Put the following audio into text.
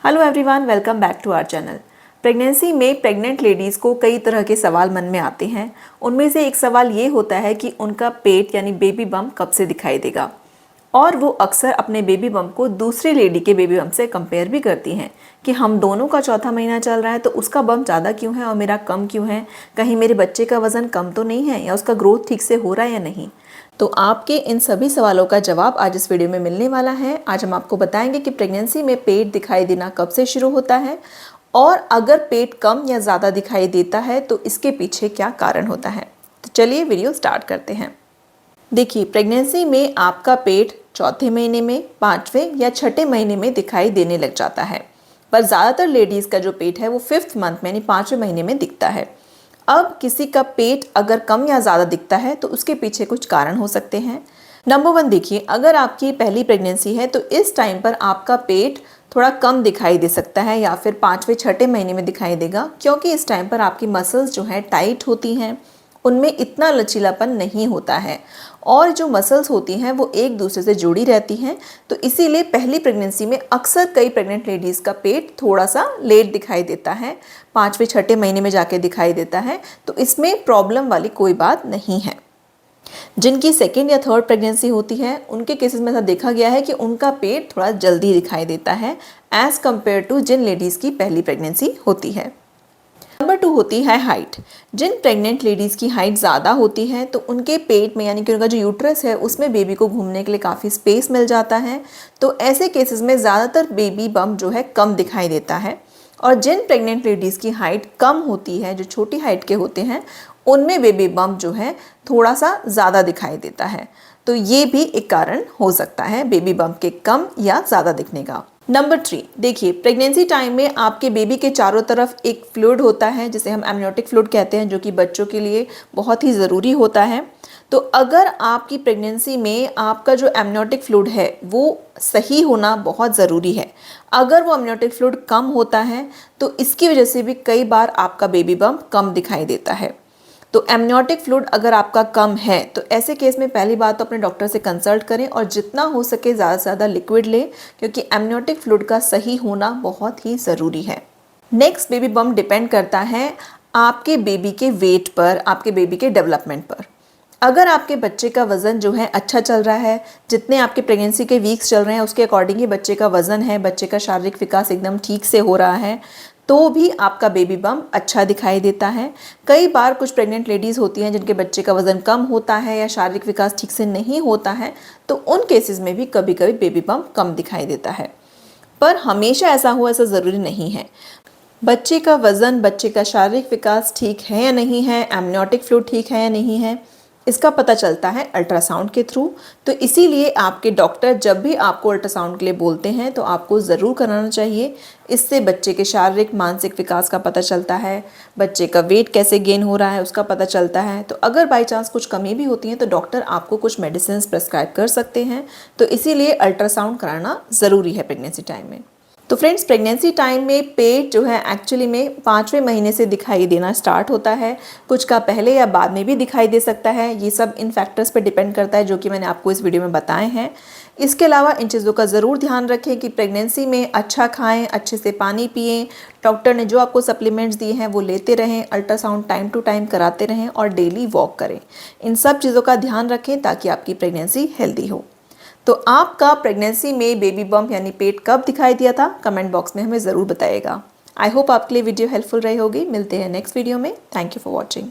Hello everyone, welcome back to our channel. Pregnancy में pregnant ladies को कई तरह के सवाल मन में आते हैं। उनमें से एक सवाल ये होता है कि उनका पेट यानी बेबी बम्प कब से दिखाई देगा, और वो अक्सर अपने बेबी बम्प को दूसरी लेडी के बेबी बम्प से कंपेयर भी करती हैं कि हम दोनों का चौथा महीना चल रहा है तो उसका बम्प ज़्यादा क्यों है और मेरा कम क्यों है, कहीं मेरे बच्चे का वज़न कम तो नहीं है या उसका ग्रोथ ठीक से हो रहा है या नहीं। तो आपके इन सभी सवालों का जवाब आज इस वीडियो में मिलने वाला है। आज हम आपको बताएंगे कि प्रेगनेंसी में पेट दिखाई देना कब से शुरू होता है, और अगर पेट कम या ज़्यादा दिखाई देता है तो इसके पीछे क्या कारण होता है। तो चलिए वीडियो स्टार्ट करते हैं। देखिए, प्रेगनेंसी में आपका पेट चौथे महीने में, पाँचवें या छठे महीने में दिखाई देने लग जाता है, पर ज़्यादातर लेडीज़ का जो पेट है वो 5th मंथ में यानी 5वें महीने में दिखता है। अब किसी का पेट अगर कम या ज़्यादा दिखता है तो उसके पीछे कुछ कारण हो सकते हैं। नंबर 1 देखिए, अगर आपकी पहली प्रेगनेंसी है तो इस टाइम पर आपका पेट थोड़ा कम दिखाई दे सकता है या फिर 5वें छठे महीने में दिखाई देगा, क्योंकि इस टाइम पर आपकी मसल्स जो हैं टाइट होती हैं, उनमें इतना लचीलापन नहीं होता है, और जो मसल्स होती हैं वो एक दूसरे से जुड़ी रहती हैं। तो इसीलिए पहली प्रेगनेंसी में अक्सर कई प्रेग्नेंट लेडीज़ का पेट थोड़ा सा लेट दिखाई देता है, 5वें छठे महीने में जाके दिखाई देता है। तो इसमें प्रॉब्लम वाली कोई बात नहीं है। जिनकी सेकेंड या थर्ड प्रेगनेंसी होती है उनके केसेस में ऐसा देखा गया है कि उनका पेट थोड़ा जल्दी दिखाई देता है एज़ कम्पेयर टू जिन लेडीज़ की पहली प्रेगनेंसी होती है। नंबर 2 होती है हाइट। जिन प्रेग्नेंट लेडीज़ की हाइट ज़्यादा होती है तो उनके पेट में यानी कि उनका जो यूट्रस है उसमें बेबी को घूमने के लिए काफ़ी स्पेस मिल जाता है। तो ऐसे केसेस में ज़्यादातर बेबी बम्प जो है कम दिखाई देता है। और जिन प्रेग्नेंट लेडीज़ की हाइट कम होती है, जो छोटी हाइट के होते हैं, उनमें बेबी बम्प जो है थोड़ा सा ज़्यादा दिखाई देता है। तो ये भी एक कारण हो सकता है बेबी बम्प के कम या ज़्यादा दिखने का। नंबर 3 देखिए, प्रेगनेंसी टाइम में आपके बेबी के चारों तरफ एक फ्लूइड होता है जिसे हम एमनियोटिक फ्लूइड कहते हैं, जो कि बच्चों के लिए बहुत ही ज़रूरी होता है। तो अगर आपकी प्रेगनेंसी में आपका जो एमनियोटिक फ्लूइड है वो सही होना बहुत ज़रूरी है। अगर वो एमनियोटिक फ्लूइड कम होता है तो इसकी वजह से भी कई बार आपका बेबी बम्प कम दिखाई देता है। तो एमनियोटिक फ्लूइड अगर आपका कम है तो ऐसे केस में पहली बात तो अपने डॉक्टर से कंसल्ट करें और जितना हो सके ज़्यादा से ज़्यादा लिक्विड लें, क्योंकि एमनियोटिक फ्लूइड का सही होना बहुत ही ज़रूरी है। नेक्स्ट, बेबी बम्प डिपेंड करता है आपके बेबी के वेट पर, आपके बेबी के डेवलपमेंट पर। अगर आपके बच्चे का वज़न जो है अच्छा चल रहा है, जितने आपके प्रेगनेंसी के वीक्स चल रहे हैं उसके अकॉर्डिंग ही बच्चे का वज़न है, बच्चे का शारीरिक विकास एकदम ठीक से हो रहा है, तो भी आपका बेबी बम्प अच्छा दिखाई देता है। कई बार कुछ प्रेग्नेंट लेडीज़ होती हैं जिनके बच्चे का वज़न कम होता है या शारीरिक विकास ठीक से नहीं होता है, तो उन केसेस में भी कभी कभी बेबी बम्प कम दिखाई देता है। पर हमेशा ऐसा हो ऐसा ज़रूरी नहीं है। बच्चे का वज़न, बच्चे का शारीरिक विकास ठीक है या नहीं है, एमनियोटिक फ्लूइड ठीक है या नहीं है, इसका पता चलता है अल्ट्रासाउंड के थ्रू। तो इसीलिए आपके डॉक्टर जब भी आपको अल्ट्रासाउंड के लिए बोलते हैं तो आपको ज़रूर कराना चाहिए। इससे बच्चे के शारीरिक मानसिक विकास का पता चलता है, बच्चे का वेट कैसे गेन हो रहा है उसका पता चलता है। तो अगर बाई चांस कुछ कमी भी होती है तो डॉक्टर आपको कुछ मेडिसिन प्रेस्क्राइब कर सकते हैं। तो इसीलिए अल्ट्रासाउंड कराना ज़रूरी है प्रेगनेंसी टाइम में। तो फ्रेंड्स, प्रेगनेंसी टाइम में पेट जो है एक्चुअली में 5वें महीने से दिखाई देना स्टार्ट होता है। कुछ का पहले या बाद में भी दिखाई दे सकता है। ये सब इन फैक्टर्स पे डिपेंड करता है जो कि मैंने आपको इस वीडियो में बताए हैं। इसके अलावा इन चीज़ों का ज़रूर ध्यान रखें कि प्रेगनेंसी में अच्छा खाएं, अच्छे से पानी पिएं, डॉक्टर ने जो आपको सप्लीमेंट्स दिए हैं वो लेते रहें, अल्ट्रासाउंड टाइम टू टाइम कराते रहें और डेली वॉक करें। इन सब चीज़ों का ध्यान रखें ताकि आपकी प्रेगनेंसी हेल्दी हो। तो आपका प्रेगनेंसी में बेबी बम्प यानी पेट कब दिखाई दिया था, कमेंट बॉक्स में हमें ज़रूर बताइएगा। आई होप आपके लिए वीडियो हेल्पफुल रही होगी। मिलते हैं नेक्स्ट वीडियो में। Thank you for watching.